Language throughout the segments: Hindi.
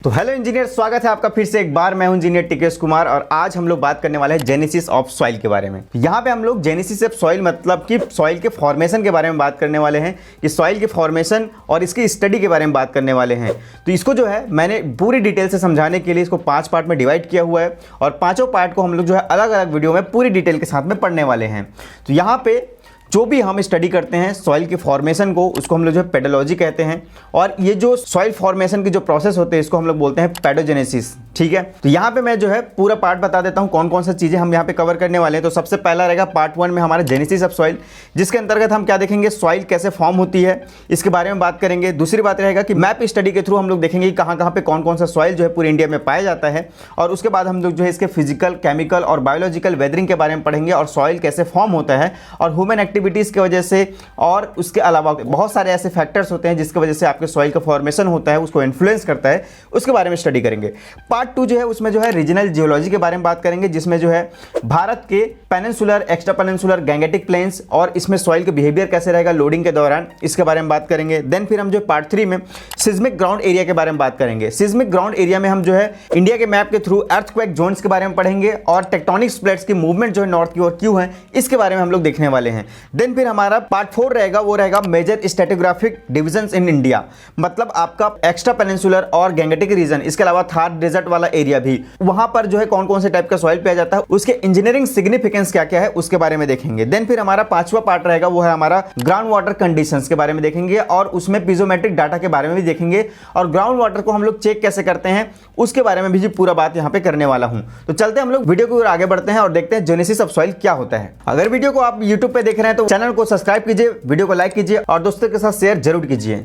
तो हेलो इंजीनियर, स्वागत है आपका फिर से एक बार। मैं हूं इंजीनियर टिकेश कुमार और आज हम लोग बात करने वाले हैं जेनेसिस ऑफ सॉइल के बारे में। यहाँ पे हम लोग जेनेसिस ऑफ सॉइल मतलब कि सॉइल के फॉर्मेशन के बारे में बात करने वाले हैं कि सॉइल के फॉर्मेशन और इसकी स्टडी के बारे में बात करने वाले हैं। तो इसको जो है मैंने पूरी डिटेल से समझाने के लिए इसको 5 पार्ट में डिवाइड किया हुआ है और पाँचों पार्ट को हम लोग जो है अलग अलग वीडियो में पूरी डिटेल के साथ में पढ़ने वाले हैं। तो यहाँ पे जो भी हम स्टडी करते हैं सॉइल की फॉर्मेशन को, उसको हम लोग जो है पेडोलॉजी कहते हैं और ये जो सॉइल फॉर्मेशन की जो प्रोसेस होते हैं इसको हम लोग बोलते हैं पेडोजेनेसिस। ठीक है, तो यहाँ पे मैं जो है पूरा पार्ट बता देता हूँ कौन कौन सा चीज़ें हम यहाँ पे कवर करने वाले हैं। तो सबसे पहला रहेगा पार्ट 1 में हमारा जेनेसिस ऑफ सॉइल, जिसके अंतर्गत हम क्या देखेंगे, सॉइल कैसे फॉर्म होती है इसके बारे में बात करेंगे। दूसरी बात रहेगा कि मैप स्टडी के थ्रू हम लोग देखेंगे कि कहाँ कहाँ पे कौन कौन सा सॉइल जो है पूरे इंडिया में पाया जाता है। और उसके बाद हम लोग जो है इसके फिजिकल, केमिकल और बायोलॉजिकल वेदरिंग के बारे में पढ़ेंगे और सॉइल कैसे फॉर्म होता है और ह्यूमन एक्टिविटीज़ की वजह से और उसके अलावा बहुत सारे ऐसे फैक्टर्स होते हैं जिसकी वजह से आपके सॉइल का फॉर्मेशन होता है, उसको इन्फ्लुएंस करता है, उसके बारे में स्टडी करेंगे। पार्ट 2 जो है उसमें जो है रीजनल जियोलॉजी के बारे में बात करेंगे, जिसमें जो है भारत के peninsular, extra peninsular, Gangetic plains और इसमें सॉइल के बिहेवियर कैसे रहेगा लोडिंग के दौरान, इसके बारे में बात करेंगे। देन फिर हम जो पार्ट 3 में सिस्मिक ग्राउंड एरिया के बारे में बात करेंगे। सिस्मिक ग्राउंड एरिया में हम जो है इंडिया के मैप के थ्रू अर्थक्वेक जोन्स के बारे में पढ़ेंगे और टेक्टोनिक प्लेट्स की मूवमेंट जो है नॉर्थ की ओर क्यों है इसके बारे में हम लोग देखने वाले हैं। देन फिर हमारा पार्ट 4 रहेगा, वो रहेगा major stratigraphic divisions in India, मतलब आपका एक्स्ट्रा पेनिनसुलर और गैंगेटिक रीजन, इसके अलावा थार डेजर्ट वाला एरिया भी, वहां पर जो है कौन कौन से टाइप का सॉइल पाया जाता है, उसके इंजीनियरिंग सिग्निफिकेंस क्या क्या है उसके बारे में देखेंगे। देन फिर हमारा 5वां पार्ट रहेगा, वो है हमारा ग्राउंड वाटर कंडीशंस के बारे में देखेंगे और उसमें पीजोमेट्रिक डाटा के बारे में भी देखेंगे और ग्राउंड वाटर को हम लोग चेक कैसे करते हैं उसके बारे में भी पूरा बात यहाँ पे करने वाला हूं। तो चलते हैं हम लोग वीडियो की ओर आगे बढ़ते हैं और देखते हैं जेनेसिस ऑफ सॉइल क्या होता है। अगर वीडियो को आप यूट्यूब पे देख रहे हैं तो चैनल को सब्सक्राइब कीजिए, वीडियो को लाइक कीजिए और दोस्तों के साथ शेयर जरूर कीजिए।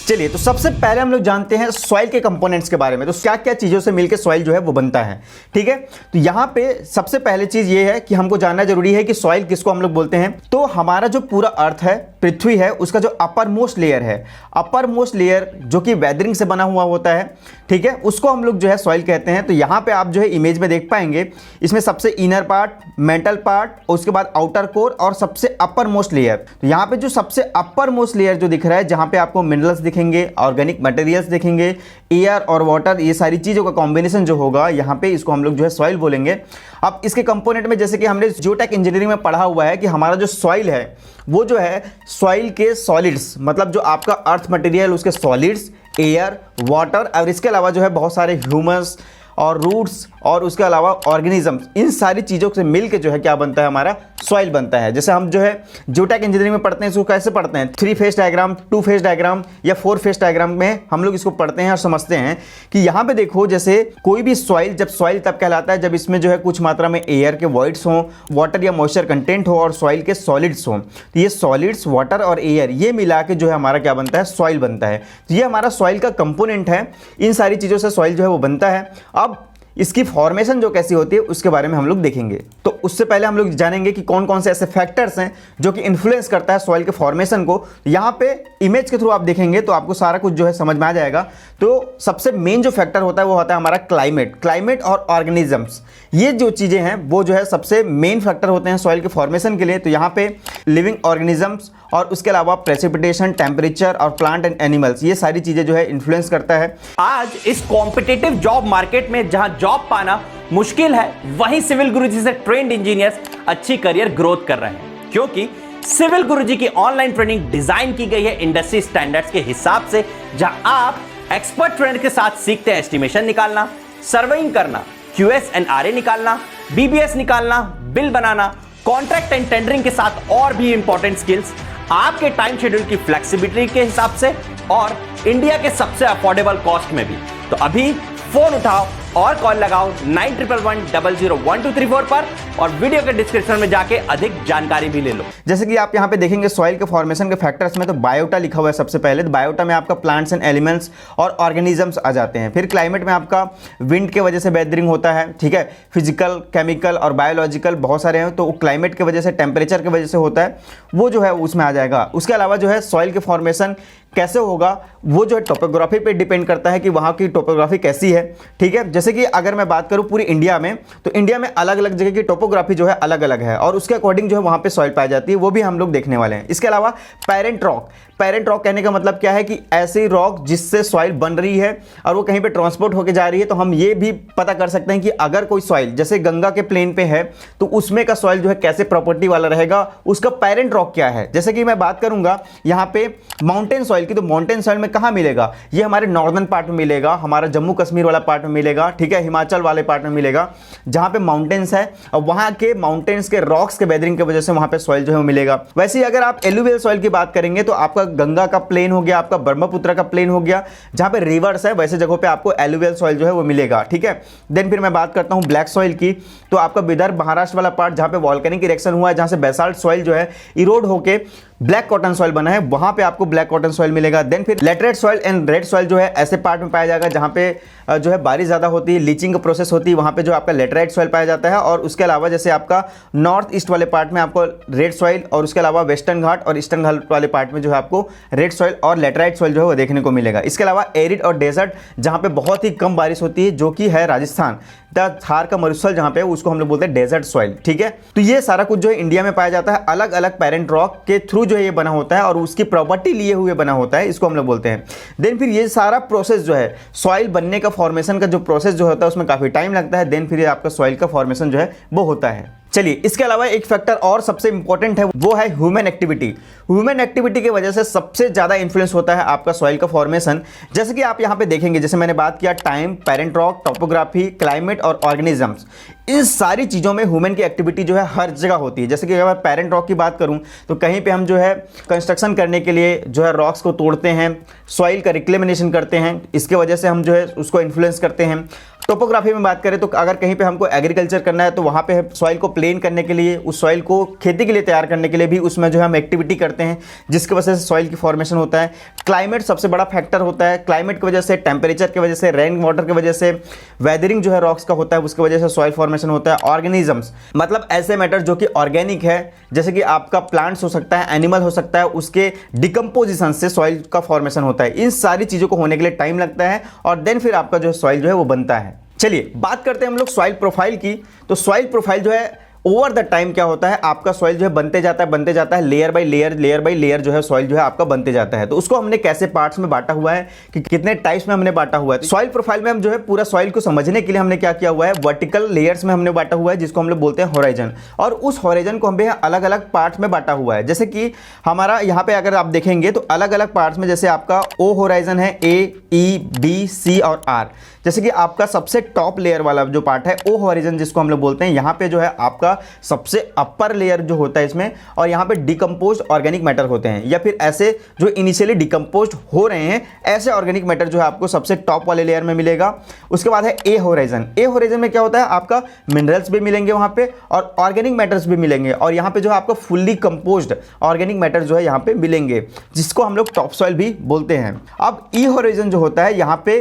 चलिए, तो सबसे पहले हम लोग जानते हैं सॉइल के कंपोनेंट्स के बारे में। तो क्या क्या चीज़ों से मिलकर सॉइल जो है वो बनता है। ठीक है, तो यहाँ पे सबसे पहले चीज़ ये है कि हमको जानना जरूरी है कि सॉइल किसको हम लोग बोलते हैं। तो हमारा जो पूरा अर्थ है, पृथ्वी है, उसका जो अपर मोस्ट लेयर है, अपर मोस्ट लेयर जो कि वेदरिंग से बना हुआ होता है, ठीक है, उसको हम लोग जो है सॉइल कहते हैं। तो यहाँ पे आप जो है इमेज में देख पाएंगे, इसमें सबसे इनर पार्ट, मेंटल पार्ट, उसके बाद आउटर कोर और सबसे अपर मोस्ट लेयर। तो यहाँ पे जो सबसे अपर मोस्ट लेयर जो दिख रहा है, जहाँ पे आपको मिनरल्स दिखेंगे, ऑर्गेनिक मटेरियल्स देखेंगे, एयर और वाटर, ये सारी चीज़ों का कॉम्बिनेशन जो होगा यहाँ पे, इसको हम लोग जो है सॉइल बोलेंगे। अब इसके कंपोनेंट में जैसे कि हमने जियोटेक इंजीनियरिंग में पढ़ा हुआ है कि हमारा जो सॉइल है वो जो है सॉइल के सॉलिड्स, मतलब जो आपका अर्थ मटेरियल उसके सॉलिड्स, एयर, वाटर और इसके अलावा जो है बहुत सारे ह्यूमस और रूट्स और उसके अलावा ऑर्गेनिजम्स, इन सारी चीज़ों से मिलकर जो है क्या बनता है, हमारा सॉइल बनता है। जैसे हम जो है जियोटेक इंजीनियरिंग में पढ़ते हैं, इसको कैसे पढ़ते हैं, 3 फेज डायग्राम, 2 फेज डायग्राम या 4 फेज डायग्राम में हम लोग इसको पढ़ते हैं और समझते हैं कि यहाँ पे देखो, जैसे कोई भी सॉइल, जब सॉइल तब कहलाता है जब इसमें जो है कुछ मात्रा में एयर के वॉइड्स हों, वाटर या मॉइस्चर कंटेंट हो और सॉइल के सॉलिड्स हों। तो ये सॉलिड्स, वाटर और एयर, ये मिला के जो है हमारा क्या बनता है, सॉइल बनता है। तो ये हमारा सॉइल का कंपोनेंट है, इन सारी चीज़ों से सॉइल जो है वो बनता है। अब इसकी फॉर्मेशन जो कैसी होती है उसके बारे में हम लोग देखेंगे। तो उससे पहले हम लोग जानेंगे कि कौन कौन से ऐसे फैक्टर्स हैं जो कि इन्फ्लुएंस करता है सॉइल के फॉर्मेशन को। यहाँ पे इमेज के थ्रू आप देखेंगे तो आपको सारा कुछ जो है समझ में आ जाएगा। तो सबसे मेन जो फैक्टर होता है वो होता है हमारा क्लाइमेट और ऑर्गेनिजम्स। ये जो चीज़ें हैं वो जो है सबसे मेन फैक्टर होते हैं सॉइल के फॉर्मेशन के लिए। तो यहाँ पे लिविंग ऑर्गेनिजम्स और उसके अलावा प्रेसिपिटेशन, टेम्परेचर और प्लांट एंड एनिमल्स, ये सारी चीज़ें जो है इन्फ्लुएंस करता है। आज इस कॉम्पिटिटिव जॉब मार्केट में जहां जॉब पाना मुश्किल है, वहीं सिविल गुरुजी से ट्रेंड इंजीनियर्स अच्छी करियर ग्रोथ कर रहे हैं, क्योंकि सिविल गुरुजी की ऑनलाइन ट्रेनिंग डिजाइन की गई है इंडस्ट्री स्टैंडर्ड्स के हिसाब से, जहां आप एक्सपर्ट ट्रेनर के साथ सीखते हैं एस्टिमेशन निकालना, सर्वेइंग करना, QS एंड RA निकालना, BBS निकालना, bill banana, contract and tendering के साथ और भी इंपॉर्टेंट स्किल्स आपके टाइम शेड्यूल की फ्लेक्सिबिलिटी के हिसाब से और इंडिया के सबसे अफोर्डेबल कॉस्ट में भी। तो अभी फोन उठाओ और कॉल लगाओ 9111001234 पर और वीडियो के डिस्क्रिप्शन में जाके अधिक जानकारी भी ले लो। जैसे कि आप यहाँ पे देखेंगे सॉइल के फॉर्मेशन के फैक्टर्स में, तो बायोटा लिखा हुआ है सबसे पहले। तो बायोटा में आपका प्लांट्स एंड एलिमेंट्स और ऑर्गेनिजम्स आ जाते हैं। फिर क्लाइमेट में आपका विंड के वजह से वेदरिंग होता है, ठीक है, फिजिकल, केमिकल और बायोलॉजिकल बहुत सारे हैं, तो क्लाइमेट की वजह से, टेम्परेचर की वजह से होता है, वो जो है उसमें आ जाएगा। उसके अलावा जो है सॉइल के फॉर्मेशन कैसे होगा वो जो है टोपोग्राफी पे डिपेंड करता है कि वहाँ की टोपोग्राफी कैसी है, ठीक है। जैसे कि अगर मैं बात करूँ पूरी इंडिया में, तो इंडिया में अलग अलग जगह की टोपोग्राफी जो है अलग अलग है और उसके अकॉर्डिंग जो है वहाँ पे सॉइल पाई जाती है, वो भी हम लोग देखने वाले हैं। इसके अलावा पेरेंट रॉक कहने का मतलब क्या है कि ऐसी रॉक जिससे सॉइल बन रही है और वो कहीं पे ट्रांसपोर्ट होके जा रही है। तो हम ये भी पता कर सकते हैं कि अगर कोई सॉइल जैसे गंगा के प्लेन पे है तो उसमें का सॉइल जो है कैसे प्रॉपर्टी वाला रहेगा, उसका पेरेंट रॉक क्या है। जैसे कि मैं बात करूंगा यहाँ पे माउंटेन सॉइल की, तो माउंटेन सॉइल में कहाँ मिलेगा, ये हमारे नॉर्दर्न पार्ट में मिलेगा, हमारा जम्मू कश्मीर वाला पार्ट में मिलेगा, ठीक है, हिमाचल वाले पार्ट में मिलेगा जहाँ पे माउंटेन्स है और वहाँ के माउंटेन्स के रॉक्स के वेदरिंग की वजह से वहाँ पे सॉइल जो है वो मिलेगा। वैसे ही अगर आप एलुवियल सॉइल की बात करेंगे तो आपका गंगा का प्लेन हो गया, आपका ब्रह्मपुत्र का प्लेन हो गया, जहाँ पे रिवर्स है वैसे जगहों पे आपको एलुवियल सॉइल जो है वो मिलेगा, ठीक है। देन फिर मैं बात करता हूँ ब्लैक सॉइल की, तो आपका विदर्भ महाराष्ट्र वाला पार्ट जहाँ पे वॉल्केनिक इरेक्शन हुआ है, जहाँ से बेसाल्ट सॉइल जो है इरोड होके ब्लैक कॉटन सॉइल बना है, वहां पे आपको ब्लैक कॉटन सॉइल मिलेगा। देन फिर laterite soil and red soil जो है ऐसे पार्ट में पाया जाएगा जहां पे जो है बारिश ज़्यादा होती है, लीचिंग का प्रोसेस होती है, वहां पे जो आपका लेटराइट सॉइल पाया जाता है। और उसके अलावा जैसे आपका नॉर्थ ईस्ट वाले पार्ट में आपको रेड सॉइल और उसके अलावा वेस्टर्न घाट और ईस्टर्न घाट वाले पार्ट में जो है आपको रेड सॉइल और लेटराइट सॉइल जो है वो देखने को मिलेगा। इसके अलावा एरिड और डेजर्ट जहाँ पे बहुत ही कम बारिश होती है, जो कि है राजस्थान, थार का मरुस्थल जहाँ पे उसको हम लोग बोलते हैं डेजर्ट सॉइल, ठीक है। तो ये सारा कुछ जो है इंडिया में पाया जाता है, अलग अलग पेरेंट रॉक के थ्रू जो है ये बना होता है और उसकी प्रॉपर्टी लिए हुए बना होता है, इसको हम लोग बोलते हैं। देन फिर ये सारा प्रोसेस जो है सॉइल बनने का, फॉर्मेशन का जो प्रोसेस जो होता है उसमें काफी टाइम लगता है। देन फिर आपका सॉइल का फॉर्मेशन जो है वो होता है। चलिए, इसके अलावा एक फैक्टर और सबसे इंपॉर्टेंट है, वो है ह्यूमन एक्टिविटी। ह्यूमन एक्टिविटी की वजह से सबसे ज्यादा इन्फ्लुएंस होता है आपका सॉइल का फॉर्मेशन। जैसे कि आप यहां पे देखेंगे, जैसे मैंने बात किया time, parent rock, topography, climate और ऑर्गेनिजम्स, इन सारी चीजों में ह्यूमन की एक्टिविटी जो है हर जगह होती है। जैसे कि अगर पेरेंट रॉक की बात करूं तो कहीं पे हम जो है कंस्ट्रक्शन करने के लिए जो है रॉक्स को तोड़ते हैं, सॉइल का रिक्लेमिनेशन करते हैं, इसके वजह से हम जो है उसको इन्फ्लुएंस करते हैं। टोपोग्राफी में बात करें तो अगर कहीं पे हमको एग्रीकल्चर करना है तो वहाँ पे सॉइल को प्लेन करने के लिए, उस सॉइल को खेती के लिए तैयार करने के लिए भी उसमें जो है हम एक्टिविटी करते हैं, जिसकी वजह से सॉइल की फॉर्मेशन होता है। क्लाइमेट सबसे बड़ा फैक्टर होता है, क्लाइमेट की वजह से, टेम्परेचर की वजह से, रेन वाटर की वजह से, वेदरिंग जो है रॉक्स का होता है, उसकी वजह से सॉइल फॉर्मेशन होता है। ऑर्गेनिजम्स मतलब ऐसे मैटर जो कि ऑर्गेनिक है, जैसे कि आपका प्लांट्स हो सकता है, एनिमल हो सकता है, उसके डिकम्पोजिशन से सॉइल का फॉर्मेशन होता है। इन सारी चीज़ों को होने के लिए टाइम लगता है और देन फिर आपका जो सॉइल जो है वो बनता है। चलिए बात करते हैं हम लोग सॉइल प्रोफाइल की। तो सॉइल प्रोफाइल जो है ओवर द टाइम क्या होता है, आपका सॉइल जो है बनते जाता है, लेयर बाय लेयर जो है सॉइल जो है आपका बनते जाता है। तो उसको हमने कैसे पार्ट्स में बांटा हुआ है, कि कितने टाइप्स में हमने बांटा हुआ है। तो सॉइल प्रोफाइल में हम जो है पूरा सॉइल को समझने के लिए हमने क्या किया हुआ है, वर्टिकल लेयर्स में हमने बांटा हुआ है, जिसको हम लोग बोलते हैं होराइजन। और उस होराइजन को हमें अलग अलग पार्ट्स में बांटा हुआ है। जैसे कि हमारा यहाँ पे अगर आप देखेंगे तो अलग अलग पार्ट्स में, जैसे आपका ओ होराइजन है, ए, ई, बी, सी और आर। जैसे कि आपका सबसे टॉप लेयर वाला जो पार्ट है ओ होराइजन जिसको हम लोग बोलते हैं, यहाँ पे जो है आपका सबसे अपर लेयर जो होता है इसमें, और यहाँ पे डिकम्पोज्ड ऑर्गेनिक मैटर होते हैं, या फिर ऐसे जो इनिशियली डिकम्पोज्ड हो रहे हैं ऐसे ऑर्गेनिक मैटर जो है आपको सबसे टॉप वाले लेयर में मिलेगा। उसके बाद है ए होराइजन। ए होराइजन में क्या होता है, आपका मिनरल्स भी मिलेंगे वहाँ पे और ऑर्गेनिक मैटर्स भी मिलेंगे, और यहाँ पे जो है आपको फुल्ली कंपोज्ड ऑर्गेनिक मैटर जो है यहाँ पे मिलेंगे, जिसको हम लोग टॉप सॉइल भी बोलते हैं। अब ई होराइजन जो होता है, यहाँ पे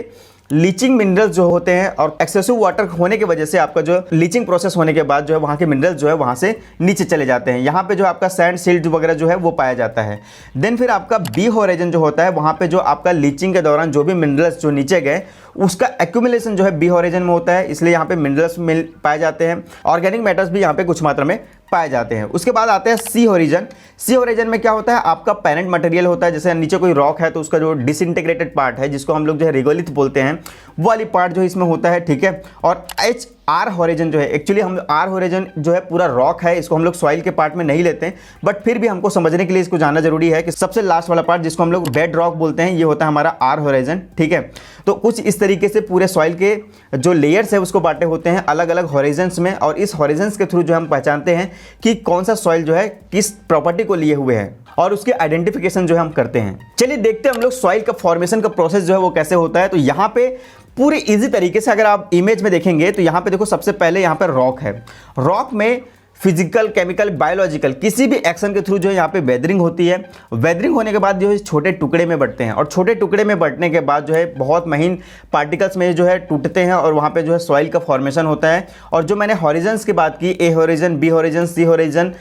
लीचिंग मिनरल्स जो होते हैं और एक्सेसिव वाटर होने की वजह से आपका जो लीचिंग प्रोसेस होने के बाद जो है वहाँ के मिनरल्स जो है वहाँ से नीचे चले जाते हैं। यहाँ पे जो आपका सैंड, सिल्ट वगैरह जो है वो पाया जाता है। देन फिर आपका बी होराइजन जो होता है, वहाँ पे जो आपका लीचिंग के दौरान जो भी मिनरल्स जो नीचे गए उसका एक्यूमुलेशन जो है बी होराइजन में होता है, इसलिए यहाँ पे मिनरल्स मिल पाए जाते हैं। ऑर्गेनिक मैटर्स भी यहाँ पे कुछ मात्रा में पाए जाते हैं। उसके बाद आते हैं सी होराइजन। सी होराइजन में क्या होता है, आपका पेरेंट मटेरियल होता है, जैसे नीचे कोई रॉक है तो उसका जो डिसइंटीग्रेटेड पार्ट है, जिसको हम लोग जो है रिगोलिथ बोलते हैं, वो वाली पार्ट जो इसमें होता है, ठीक है। और एच आर होराइजन जो है, एक्चुअली हम आर होराइजन जो है पूरा रॉक है, इसको हम लोग सॉइल के पार्ट में नहीं लेते हैं, बट फिर भी हमको समझने के लिए इसको जानना जरूरी है कि सबसे लास्ट वाला पार्ट जिसको हम लोग बेड रॉक बोलते हैं, ये होता है हमारा आर होराइजन, ठीक है। तो कुछ इस तरीके से पूरे सॉइल के जो लेयर्स है उसको बांटे होते हैं अलग अलग होराइजन्स में, और इस होराइजन्स के थ्रू जो हम पहचानते हैं कि कौन सा सॉइल जो है किस प्रॉपर्टी को लिए हुए हैं, और उसके आइडेंटिफिकेशन जो है हम करते हैं। चलिए देखते हैं हम लोग सॉइल का फॉर्मेशन का प्रोसेस जो है वो कैसे होता है। तो यहाँ पे पूरी इजी तरीके से अगर आप इमेज में देखेंगे तो यहाँ पे देखो, सबसे पहले यहाँ पे रॉक है। रॉक में फिजिकल, केमिकल, बायोलॉजिकल किसी भी एक्शन के थ्रू जो है यहाँ पे वेदरिंग होती है। वेदरिंग होने के बाद जो है छोटे टुकड़े में बढ़ते हैं, और छोटे टुकड़े में बढ़ने के बाद जो है बहुत महीन पार्टिकल्स में जो है टूटते हैं, और वहाँ पे जो है सॉइल का फॉर्मेशन होता है। और जो मैंने हॉरिजन्स की बात की, A horizon, B horizon, C horizon,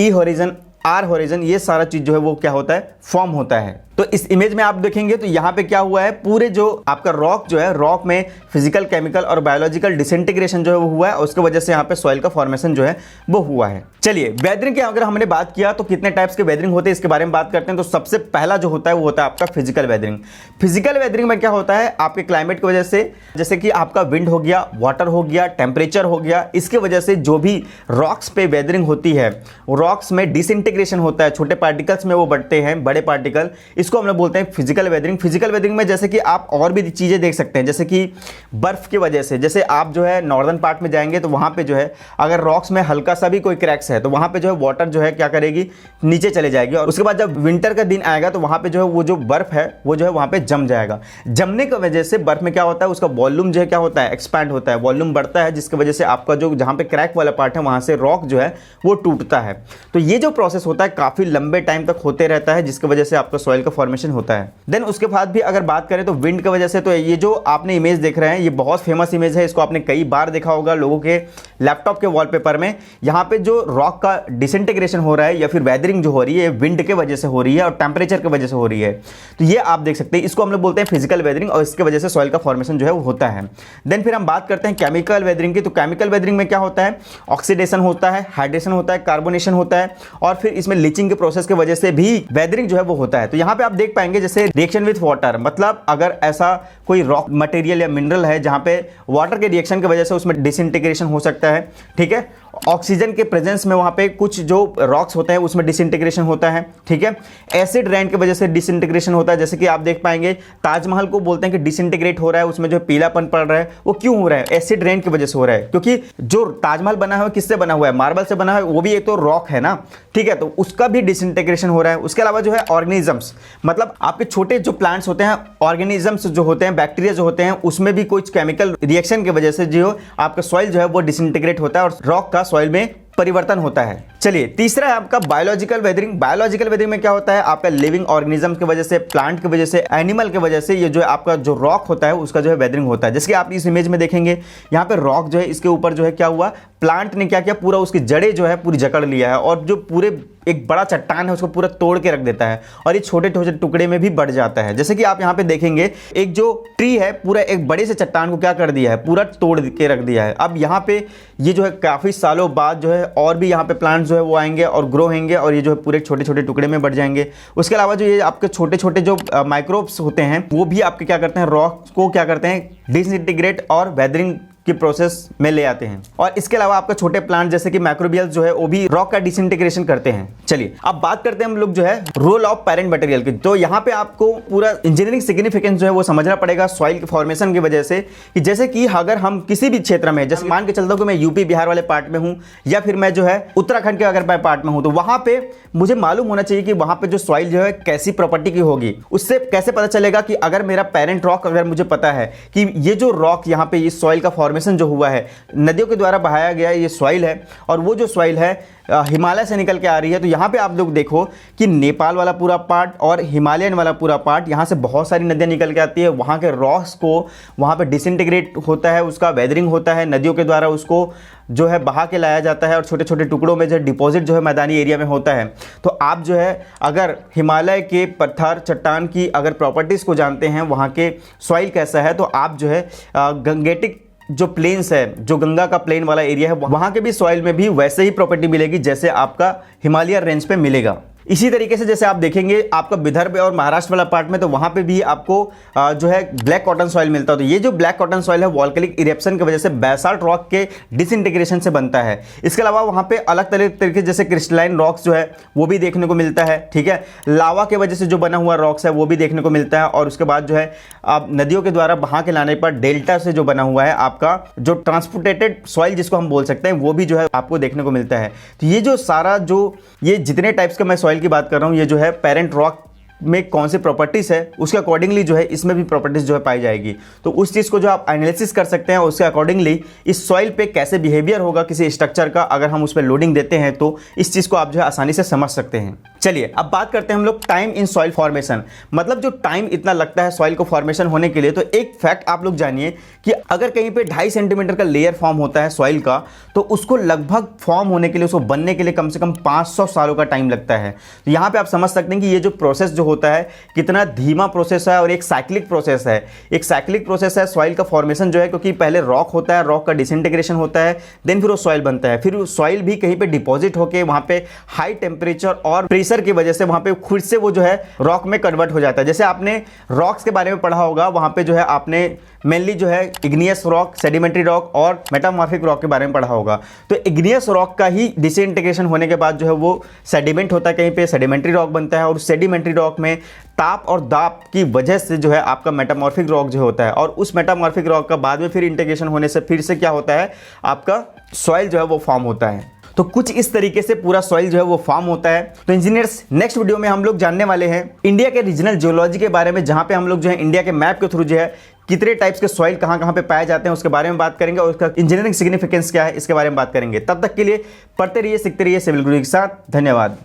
E horizon, R horizon, ये सारा चीज जो है वो क्या होता है, फॉर्म होता है। तो इस इमेज में आप देखेंगे तो यहाँ पे क्या हुआ है, पूरे जो आपका रॉक जो है, रॉक में फिजिकल, केमिकल और बायोलॉजिकल डिसइंटीग्रेशन जो है वो हुआ है और उसकी वजह से यहाँ पे सॉइल का फॉर्मेशन जो है वो हुआ है। चलिए वेदरिंग की अगर हमने बात किया तो कितने टाइप्स के वेदरिंग होते हैं इसके बारे में बात करते हैं। तो सबसे पहला जो होता है वो होता है आपका फिजिकल वेदरिंग। फिजिकल वेदरिंग में क्या होता है, आपके क्लाइमेट की वजह से, जैसे कि आपका विंड हो गया, वाटर हो गया, टेम्परेचर हो गया, इसके वजह से जो भी रॉक्स पे वेदरिंग होती है, रॉक्स में डिसइंटीग्रेशन होता है, छोटे पार्टिकल्स में वो बढ़ते हैं, बड़े पार्टिकल, इसको हम लोग बोलते हैं फिजिकल वेदरिंग। फिजिकल वेदरिंग में जैसे कि आप और भी चीजें देख सकते हैं, जैसे कि बर्फ की वजह से, जैसे आप जो है नॉर्दर्न पार्ट में जाएंगे तो वहां पे जो है अगर रॉक्स में हल्का सा भी कोई क्रैक्स है तो वहां पे जो है वाटर जो है क्या करेगी, नीचे चले जाएगी और उसके बाद जब विंटर का दिन आएगा तो वहां पे जो है वो जो बर्फ है वो जो है वहां पे जम जाएगा। जमने की वजह से बर्फ में क्या होता है, उसका वॉल्यूम जो है क्या होता है, एक्सपैंड होता है, वॉल्यूम बढ़ता है, जिसकी वजह से आपका जो जहां पे क्रैक वाला पार्ट है वहां से रॉक जो है वो टूटता है। तो ये जो प्रोसेस होता है काफी लंबे टाइम तक होते रहता है, जिसकी वजह से आपका सॉइल का फॉर्मेशन होता है। देन उसके बाद भी अगर बात करें तो विंड की वजह से, तो ये जो आपने इमेज देख रहे हैं ये बहुत फेमस इमेज है, इसको आपने कई बार देखा होगा लोगों के लैपटॉप के वॉलपेपर में। यहाँ पे जो रॉक का डिसइंटीग्रेशन हो रहा है या फिर वेदरिंग जो हो रही है विंड के वजह से हो रही है और टेम्परेचर की वजह से हो रही है। तो ये आप देख सकते हैं, इसको हम लोग बोलते हैं फिजिकल वेदरिंग और इसके वजह से सॉइल का फॉर्मेशन जो है वो होता है। देन फिर हम बात करते हैं केमिकल वेदरिंग की। तो केमिकल वेदरिंग में क्या होता है, ऑक्सीडेशन होता है, हाइड्रेशन होता है, कार्बोनेशन होता है और फिर इसमें लीचिंग के प्रोसेस की वजह से भी वेदरिंग जो है वो होता है। तो यहाँ पे आप देख पाएंगे जैसे रिएक्शन विथ वाटर, मतलब अगर ऐसा कोई रॉक मटेरियल या मिनरल है जहां पे वाटर के रिएक्शन की वजह से उसमें डिसइंटीग्रेशन हो सकता है, ठीक है, ऑक्सीजन के प्रेजेंस में वहां पे कुछ जो रॉक्स होते हैं उसमें डिसइंटीग्रेशन होता है, ठीक है, एसिड रेन की वजह से डिसइंटीग्रेशन होता है। जैसे कि आप देख पाएंगे ताजमहल को बोलते हैं कि डिसइंटीग्रेट हो रहा है, उसमें जो पीलापन पड़ रहा है वो क्यों हो रहा है, एसिड रेन की वजह से हो रहा है, क्योंकि जो ताजमहल बना हुआ है किससे बना हुआ है, मार्बल से बना हुआ है, वो भी एक तो रॉक है ना, ठीक है, तो उसका भी डिसइंटीग्रेशन हो रहा है। उसके अलावा जो है ऑर्गेनिजम्स, मतलब आपके छोटे जो प्लांट्स होते हैं, ऑर्गेनिजम्स जो होते हैं, बैक्टीरिया जो होते हैं, उसमें भी कुछ केमिकल रिएक्शन की वजह से जो आपका सॉइल जो है वो डिसइंटीग्रेट होता है और रॉक का सॉइल में परिवर्तन होता है। चलिए तीसरा है आपका बायोलॉजिकल वेदरिंग। बायोलॉजिकल वेदरिंग में क्या होता है, आपका लिविंग ऑर्गेनिज्म की वजह से, प्लांट की वजह से, एनिमल की वजह से ये जो है आपका जो रॉक होता है उसका जो है वेदरिंग होता है। जैसे कि आप इस इमेज में देखेंगे यहाँ पे रॉक जो है इसके ऊपर जो है क्या हुआ, प्लांट ने क्या किया, पूरा उसकी जड़ें जो है पूरी जकड़ लिया है और जो पूरे एक बड़ा चट्टान है उसको पूरा तोड़ के रख देता है और ये छोटे छोटे टुकड़े में भी बढ़ जाता है। जैसे कि आप यहाँ पे देखेंगे एक जो ट्री है पूरा एक बड़े से चट्टान को क्या कर दिया है, पूरा तोड़ के रख दिया है। अब यहाँ पे ये जो है काफी सालों बाद जो है और भी यहाँ पे प्लांट जो है वो आएंगे और ग्रो होंगे और ये जो है पूरे छोटे छोटे टुकड़े में बढ़ जाएंगे। उसके अलावा जो ये आपके छोटे छोटे जो माइक्रोब्स होते हैं वो भी आपके क्या करते हैं, रॉक को क्या करते हैं, डिसइंटीग्रेट और वेदरिंग की प्रोसेस में ले आते हैं। और इसके अलावा आपका छोटे प्लांट जैसे कि माइक्रोबियल्स जो है वो भी रॉक का डिसइंटीग्रेशन करते हैं। चलिए अब बात करते हैं हम लोग जो है रोल ऑफ पेरेंट मटेरियल की। तो यहाँ पे आपको पूरा इंजीनियरिंग सिग्निफिकेंस जो है वो समझना पड़ेगा सॉइल के फॉर्मेशन की वजह से, कि जैसे कि अगर हम किसी भी क्षेत्र में, जैसे मान के चलता हूँ कि मैं यूपी बिहार वाले पार्ट में हूँ या फिर मैं जो है उत्तराखंड के अगर मैं पार्ट में हूँ, तो वहां पे मुझे मालूम होना चाहिए कि वहां पे जो सॉइल जो है कैसी प्रॉपर्टी की होगी। उससे कैसे पता चलेगा कि अगर मेरा पेरेंट रॉक, अगर मुझे पता है कि ये जो रॉक यहाँ पे इस सॉइल का फॉर्मेशन जो हुआ है नदियों के द्वारा बहाया गया ये सॉइल है और वो जो सॉइल है हिमालय से निकल के आ रही है। तो यहाँ पे आप लोग देखो कि नेपाल वाला पूरा पार्ट और हिमालयन वाला पूरा पार्ट, यहाँ से बहुत सारी नदियाँ निकल के आती है। वहाँ के रॉक्स को वहाँ पे डिसइंटीग्रेट होता है, उसका वेदरिंग होता है, नदियों के द्वारा उसको जो है बहा के लाया जाता है और छोटे छोटे टुकड़ों में जो डिपॉजिट जो है मैदानी एरिया में होता है। तो आप जो है अगर हिमालय के पत्थर चट्टान की अगर प्रॉपर्टीज़ को जानते हैं, वहाँ के सॉइल कैसा है, तो आप जो है गंगेटिक जो प्लेन्स है, जो गंगा का प्लेन वाला एरिया है, वहां के भी सॉइल में भी वैसे ही प्रॉपर्टी मिलेगी जैसे आपका हिमालय रेंज पे मिलेगा। इसी तरीके से जैसे आप देखेंगे आपका विदर्भ और महाराष्ट्र वाला पार्ट में, तो वहां पे भी आपको जो है ब्लैक कॉटन सॉइल मिलता है। तो ये जो ब्लैक कॉटन सॉइल है वॉल्केनिक इरेप्शन की वजह से बेसाल्ट रॉक के डिसइंटीग्रेशन से बनता है। इसके अलावा वहां पे अलग तरीके जैसे क्रिस्टलाइन रॉक्स जो है वो भी देखने को मिलता है, ठीक है, लावा के वजह से जो बना हुआ रॉक्स है वो भी देखने को मिलता है। और उसके बाद जो है आप नदियों के द्वारा बहा के लाने पर डेल्टा से जो बना हुआ है आपका जो ट्रांसपोर्टेटेड सॉइल जिसको हम बोल सकते हैं, वो भी जो है आपको देखने को मिलता है। तो ये जो सारा जो ये जितने टाइप्स का मैं सॉइल की बात कर रहा हूं, ये जो है पेरेंट रॉक में कौन सी प्रॉपर्टीज़ है उसके अकॉर्डिंगली जो है इसमें भी प्रॉपर्टीज़ जो है पाई जाएगी। तो उस चीज़ को जो आप एनालिसिस कर सकते हैं उसके अकॉर्डिंगली इस सॉइल पे कैसे बिहेवियर होगा किसी स्ट्रक्चर का अगर हम उस पर लोडिंग देते हैं, तो इस चीज़ को आप जो है आसानी से समझ सकते हैं। चलिए अब बात करते हैं हम लोग टाइम इन सॉइल फॉर्मेशन, मतलब जो टाइम इतना लगता है सॉइल को फॉर्मेशन होने के लिए। तो एक फैक्ट आप लोग जानिए कि अगर कहीं पे 2.5 सेंटीमीटर का लेयर फॉर्म होता है सॉइल का, तो उसको लगभग फॉर्म होने के लिए, उसको बनने के लिए कम से कम 500 सालों का टाइम लगता है। तो यहाँ पे आप समझ सकते हैं कि ये जो प्रोसेस जो होता है कितना धीमा प्रोसेस है और एक साइक्लिक प्रोसेस है। एक साइक्लिक प्रोसेस है सॉइल का फॉर्मेशन जो है, क्योंकि पहले रॉक होता है, रॉक का डिसइंटीग्रेशन होता है, देन फिर वो सॉइल बनता है, फिर सॉइल भी कहीं पे डिपॉजिट होकर वहाँ पे हाई टेम्परेचर और प्रेशर की वजह से वहाँ पे खुद से वो जो है रॉक में कन्वर्ट हो जाता है। जैसे आपने रॉक्स के बारे में पढ़ा होगा, वहाँ पे जो है आपने मेनली जो है इग्नियस रॉक, सेडिमेंट्री रॉक और मेटामॉर्फिक रॉक के बारे में पढ़ा होगा। तो इग्नियस रॉक का ही डिसइंटीग्रेशन होने के बाद जो है वो सेडिमेंट होता है, कहीं पे सेडिमेंट्री रॉक बनता है, और सेडिमेंट्री रॉक में ताप और दाब की वजह से जो है आपका मेटामॉर्फिक रॉक जो होता है, और उस मेटामॉर्फिक रॉक का बाद में फिर इंटीग्रेशन होने से फिर से क्या होता है, आपका सॉइल जो है वो फॉर्म होता है। तो कुछ इस तरीके से पूरा सॉइल जो है वो फॉर्म होता है। तो इंजीनियर्स, नेक्स्ट वीडियो में हम लोग जानने वाले हैं इंडिया के रीजनल जियोलॉजी के बारे में, जहां पे हम लोग जो है इंडिया के मैप के थ्रू जो है कितने टाइप्स के सॉइल कहां कहां पे पाए जाते हैं उसके बारे में बात करेंगे, और उसका इंजीनियरिंग सिग्निफिकेंस क्या है इसके बारे में बात करेंगे। तब तक के लिए पढ़ते रहिए, सीखते रहिए सिविल गुरु के साथ। धन्यवाद।